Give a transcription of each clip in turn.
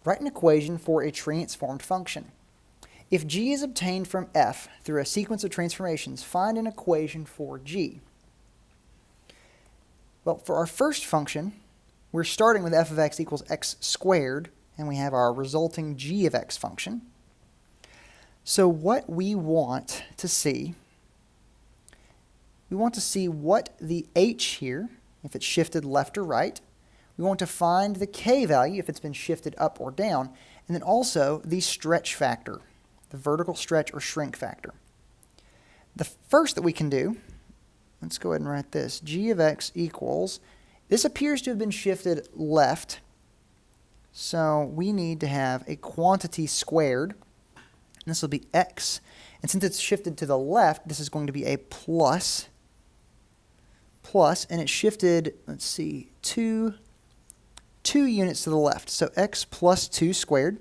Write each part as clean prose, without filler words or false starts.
Write an equation for a transformed function. If g is obtained from f through a sequence of transformations, find an equation for g. Well, for our first function, we're starting with f of x equals x squared, and we have our resulting g of x function. So what we want to see, what the h here, if it's shifted left or right. We want to find the k value if it's been shifted up or down, and then also the stretch factor, the vertical stretch or shrink factor. The first that we can do, let's go ahead and write this, g of x equals, this appears to have been shifted left, so we need to have a quantity squared, and this will be x, and since it's shifted to the left, this is going to be a plus, and it's shifted, let's see, two units to the left, so x plus 2 squared.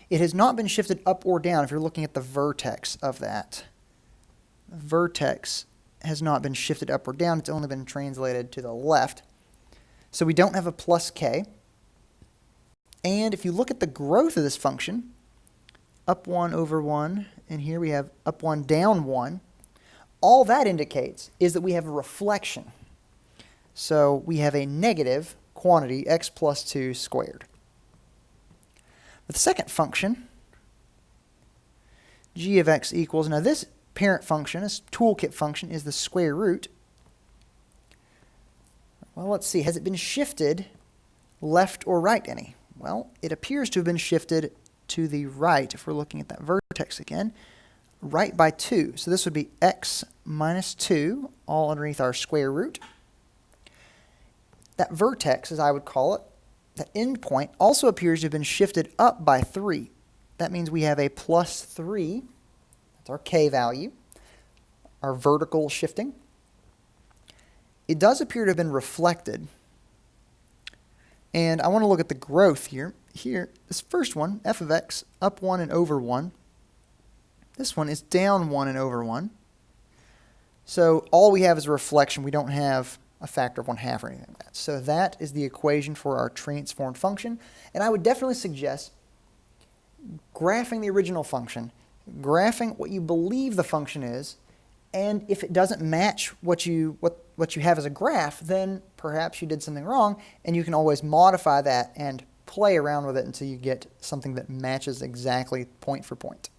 It has not been shifted up or down if you're looking at the vertex of that. The vertex has not been shifted up or down, it's only been translated to the left. So we don't have a plus k. And if you look at the growth of this function, up 1 over 1, and here we have up 1, down 1, all that indicates is that we have a reflection. So we have a negative quantity, x plus 2 squared. The second function, g of x equals, now this parent function, this toolkit function, is the square root. Well, let's see, has it been shifted left or right any? Well, it appears to have been shifted to the right, if we're looking at that vertex again, right by 2. So this would be x minus 2, all underneath our square root. That vertex, as I would call it, that endpoint, also appears to have been shifted up by 3. That means we have a plus 3. That's our k value, our vertical shifting. It does appear to have been reflected. And I want to look at the growth here. Here, this first one, f of x, up 1 and over 1. This one is down 1 and over 1. So all we have is a reflection. We don't have a factor of 1/2 or anything like that. So that is the equation for our transformed function. And I would definitely suggest graphing the original function, graphing what you believe the function is, and if it doesn't match what you have as a graph, then perhaps you did something wrong, and you can always modify that and play around with it until you get something that matches exactly point for point.